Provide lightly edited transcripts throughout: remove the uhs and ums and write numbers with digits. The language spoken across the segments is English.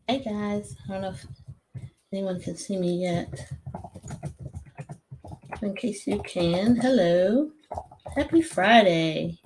Hey guys, I don't know if anyone can see me yet. In case you can, hello. Happy Friday.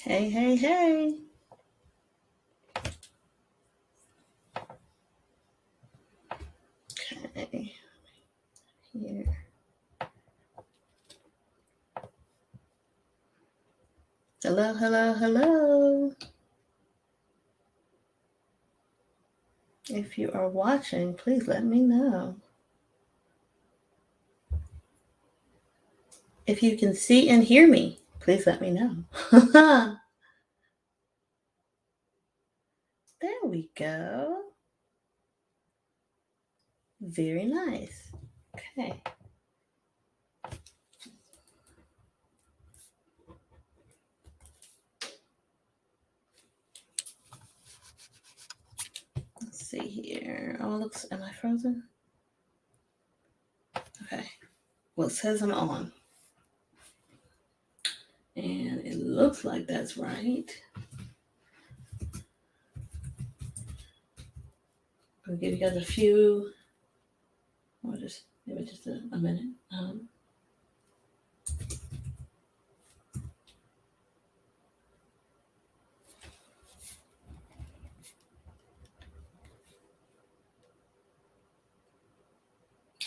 Hey, hey, hey. Okay, here. Hello, hello, hello. If you are watching, please let me know. If you can see and hear me, please let me know. There we go. Very nice. Okay. Let's see here. Oh, it looks, am I frozen? Okay. Well, it says I'm on. And it looks like that's right. I'll give you guys a few, or just maybe just a minute.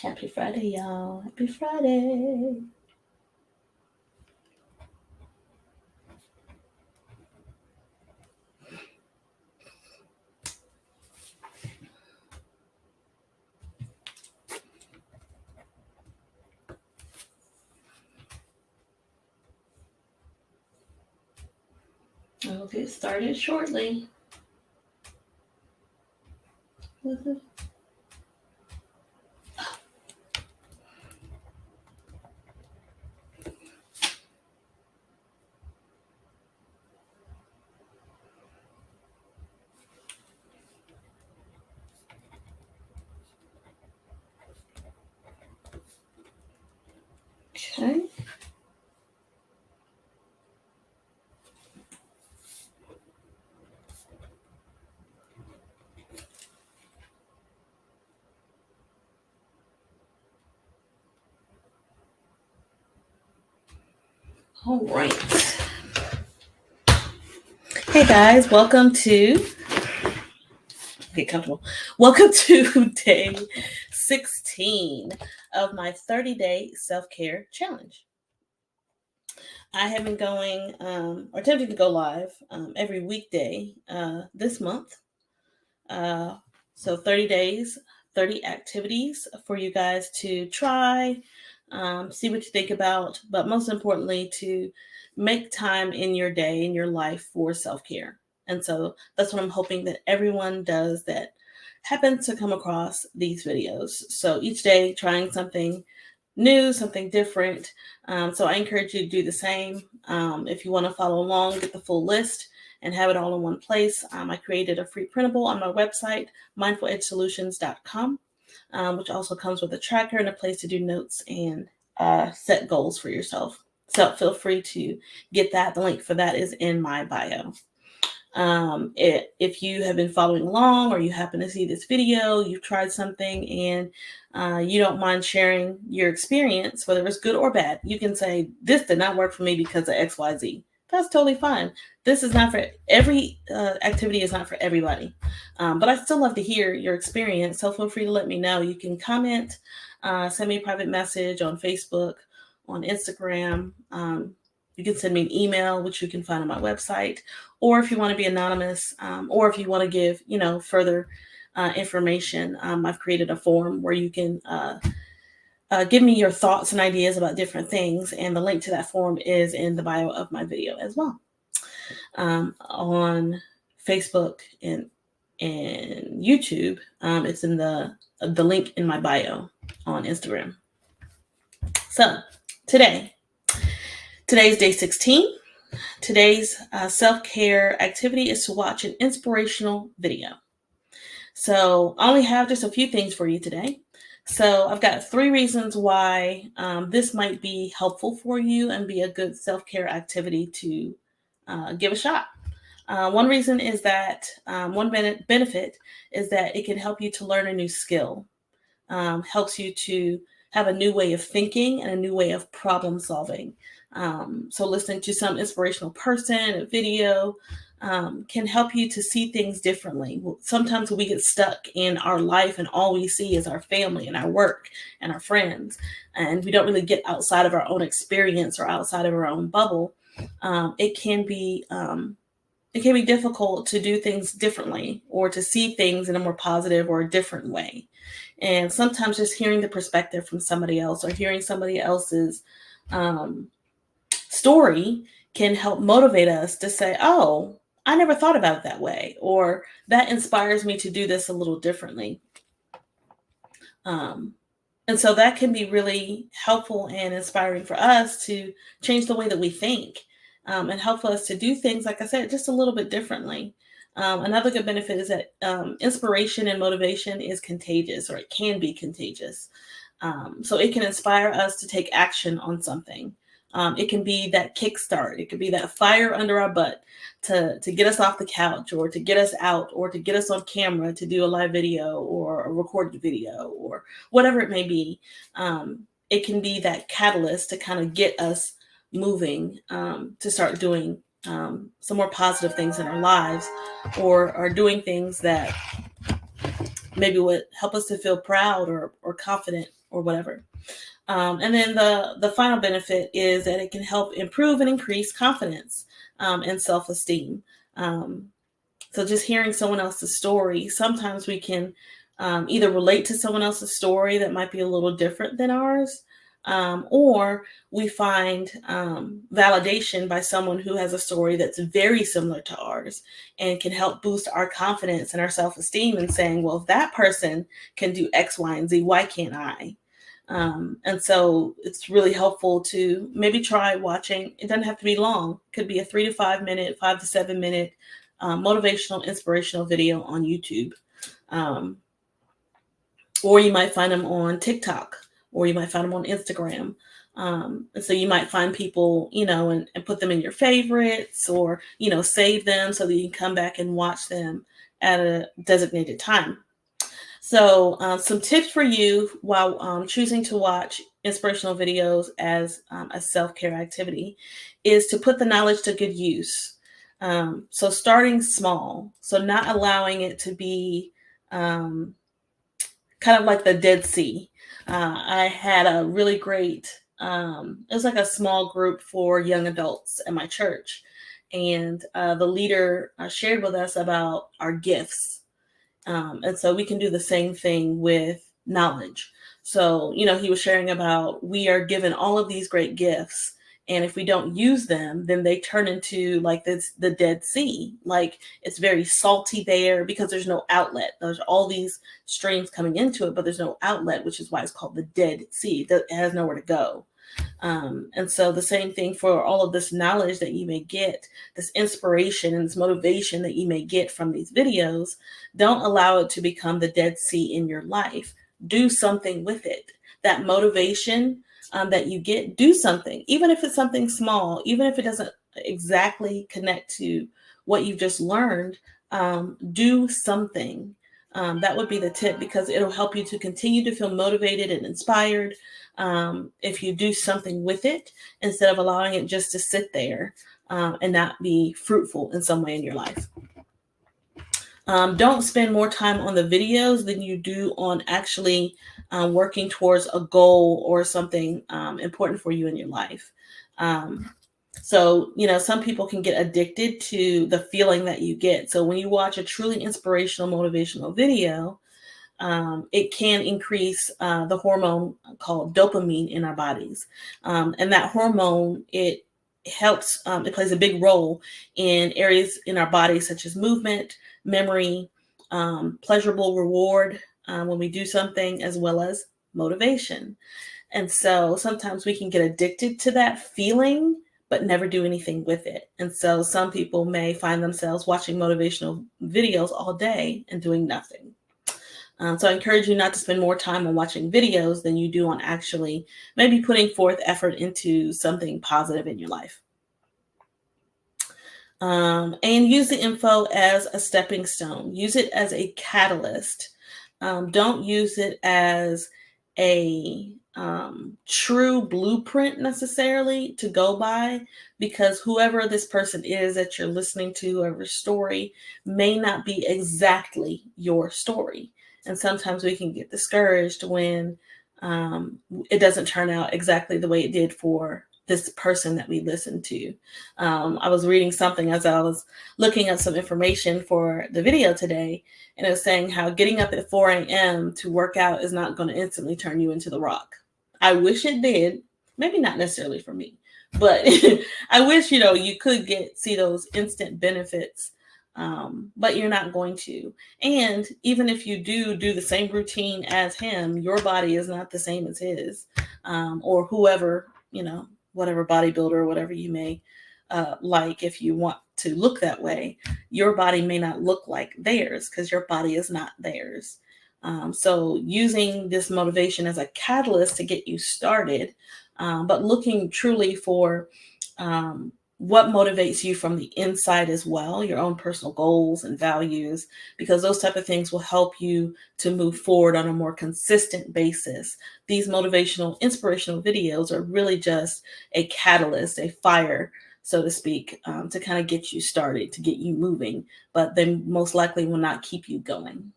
Happy Friday, y'all. Happy Friday. I'll get started shortly. Okay. All right. Hey guys, welcome to get comfortable. Welcome to day 16 of my 30-day self-care challenge. I have been going or attempting to go live every weekday this month. So 30 days, 30 activities for you guys to try, see what you think about, but most importantly, to make time in your day, in your life for self-care. And so that's what I'm hoping that everyone does that happens to come across these videos. So each day trying something new, something different. So I encourage you to do the same. If you want to follow along, get the full list and have it all in one place. I created a free printable on my website, mindfuledgesolutions.com, which also comes with a tracker and a place to do notes and set goals for yourself. So feel free to get that. The link for that is in my bio. If you have been following along or you happen to see this video, you've tried something and you don't mind sharing your experience, whether it's good or bad, you can say, this did not work for me because of XYZ. That's totally fine. This is not for every activity is not for everybody. But I still love to hear your experience. So feel free to let me know. You can comment, send me a private message on Facebook, on Instagram. You can send me an email, which you can find on my website, or if you want to be anonymous, or if you want to give, further information, I've created a form where you can give me your thoughts and ideas about different things, and the link to that form is in the bio of my video as well. On Facebook and YouTube, it's in the link in my bio on Instagram. So today's day 16. Today's self-care activity is to watch an inspirational video. So I only have just a few things for you today. So I've got 3 reasons why this might be helpful for you and be a good self-care activity to give a shot. One reason is that one benefit is that it can help you to learn a new skill, helps you to have a new way of thinking and a new way of problem solving. So listening to some inspirational person, a video, can help you to see things differently. Sometimes we get stuck in our life and all we see is our family and our work and our friends, and we don't really get outside of our own experience or outside of our own bubble. It can be difficult to do things differently or to see things in a more positive or a different way. And sometimes just hearing the perspective from somebody else or hearing somebody else's story can help motivate us to say, oh, I never thought about it that way, or that inspires me to do this a little differently. And so that can be really helpful and inspiring for us to change the way that we think, and help us to do things, like I said, just a little bit differently. Another good benefit is that inspiration and motivation is contagious, or it can be contagious. So it can inspire us to take action on something. It can be that kickstart. It could be that fire under our butt to get us off the couch, or to get us out, or to get us on camera to do a live video or a recorded video or whatever it may be. It can be that catalyst to kind of get us moving, to start doing some more positive things in our lives, or doing things that maybe would help us to feel proud or confident or whatever. And then the final benefit is that it can help improve and increase confidence and self-esteem. So just hearing someone else's story, sometimes we can either relate to someone else's story that might be a little different than ours, or we find validation by someone who has a story that's very similar to ours and can help boost our confidence and our self-esteem, and saying, well, if that person can do X, Y, and Z, why can't I? And so it's really helpful to maybe try watching. It doesn't have to be long. It could be a 3 to 5 minute, 5 to 7 minute motivational, inspirational video on YouTube. Or you might find them on TikTok, or you might find them on Instagram. And so you might find people, and put them in your favorites, or, save them so that you can come back and watch them at a designated time. So some tips for you while choosing to watch inspirational videos as a self-care activity is to put the knowledge to good use. So starting small, so not allowing it to be kind of like the Dead Sea. I had a really great, it was like a small group for young adults at my church. And the leader shared with us about our gifts. And so we can do the same thing with knowledge. So, he was sharing about, we are given all of these great gifts, and if we don't use them, then they turn into like the Dead Sea. Like, it's very salty there because there's no outlet. There's all these streams coming into it, but there's no outlet, which is why it's called the Dead Sea. It has nowhere to go. And so the same thing for all of this knowledge that you may get, this inspiration and this motivation that you may get from these videos. Don't allow it to become the Dead Sea in your life. Do something with it. That motivation that you get, do something, even if it's something small, even if it doesn't exactly connect to what you've just learned, do something. That would be the tip, because it'll help you to continue to feel motivated and inspired if you do something with it, instead of allowing it just to sit there and not be fruitful in some way in your life. Don't spend more time on the videos than you do on actually working towards a goal or something important for you in your life. So, some people can get addicted to the feeling that you get. So when you watch a truly inspirational, motivational video, it can increase the hormone called dopamine in our bodies. And that hormone, it helps, it plays a big role in areas in our bodies such as movement, memory, pleasurable reward when we do something, as well as motivation. And so sometimes we can get addicted to that feeling, but never do anything with it. And so some people may find themselves watching motivational videos all day and doing nothing. So I encourage you not to spend more time on watching videos than you do on actually maybe putting forth effort into something positive in your life. And use the info as a stepping stone. Use it as a catalyst. Don't use it as a true blueprint necessarily to go by, because whoever this person is that you're listening to, whoever's story, may not be exactly your story. And sometimes we can get discouraged when it doesn't turn out exactly the way it did for this person that we listened to. I was reading something as I was looking at some information for the video today, and it was saying how getting up at 4 a.m. to work out is not going to instantly turn you into the Rock. I wish it did. Maybe not necessarily for me, but I wish, you could see those instant benefits, but you're not going to. And even if you do the same routine as him, your body is not the same as his, or whoever, whatever bodybuilder or whatever you may like. If you want to look that way, your body may not look like theirs because your body is not theirs. So using this motivation as a catalyst to get you started, but looking truly for what motivates you from the inside as well, your own personal goals and values, because those type of things will help you to move forward on a more consistent basis. These motivational, inspirational videos are really just a catalyst, a fire, so to speak, to kind of get you started, to get you moving, but they most likely will not keep you going.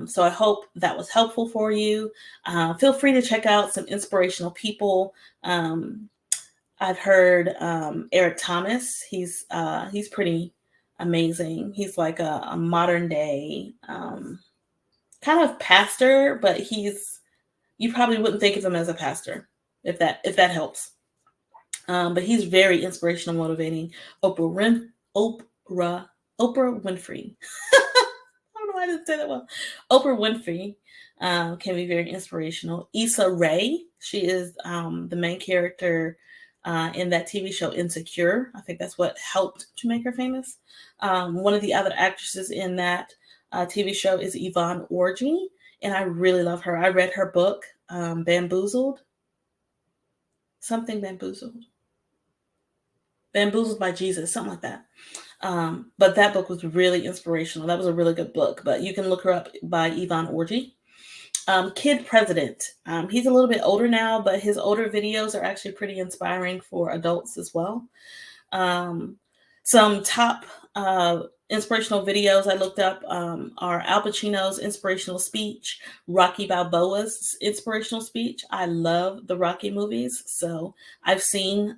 So I hope that was helpful for you. Feel free to check out some inspirational people. I've heard Eric Thomas. He's pretty amazing. He's like a modern day kind of pastor, but you probably wouldn't think of him as a pastor, if that helps. But he's very inspirational, motivating. Oprah Winfrey. I don't know why I didn't say that well. Oprah Winfrey can be very inspirational. Issa Rae, she is the main character in that TV show Insecure. I think that's what helped to make her famous. One of the other actresses in that TV show is Yvonne Orji, and I really love her. I read her book, Bamboozled. Something Bamboozled. Bamboozled by Jesus, something like that. But that book was really inspirational. That was a really good book, but you can look her up by Yvonne Orji. Kid President. He's a little bit older now, but his older videos are actually pretty inspiring for adults as well. Some top inspirational videos I looked up are Al Pacino's inspirational speech, Rocky Balboa's inspirational speech. I love the Rocky movies, so I've seen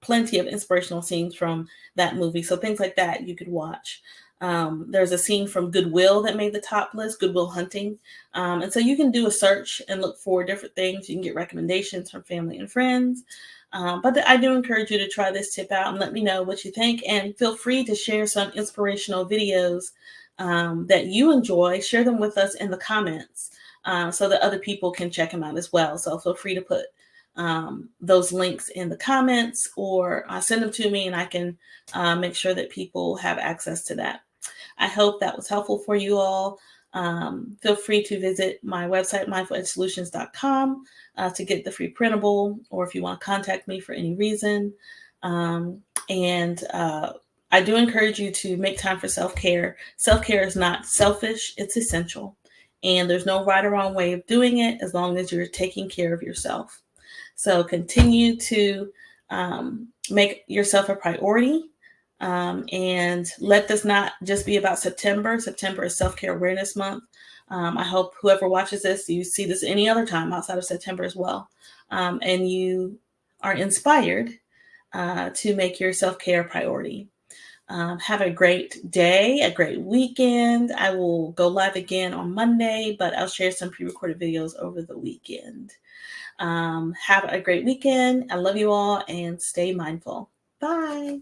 plenty of inspirational scenes from that movie. So things like that you could watch. There's a scene from Goodwill that made the top list, Goodwill Hunting. And so you can do a search and look for different things. You can get recommendations from family and friends. But I do encourage you to try this tip out and let me know what you think. And feel free to share some inspirational videos that you enjoy. Share them with us in the comments so that other people can check them out as well. So feel free to put those links in the comments or send them to me, and I can make sure that people have access to that. I hope that was helpful for you all. Feel free to visit my website, mindfuledgesolutions.com, to get the free printable, or if you want to contact me for any reason. I do encourage you to make time for self-care. Self-care is not selfish, it's essential. And there's no right or wrong way of doing it as long as you're taking care of yourself. So continue to make yourself a priority. And let this not just be about September. September is Self-Care Awareness Month. I hope whoever watches this, you see this any other time outside of September as well. And you are inspired to make your self-care a priority. Have a great day, a great weekend. I will go live again on Monday, but I'll share some pre-recorded videos over the weekend. Have a great weekend. I love you all and stay mindful. Bye.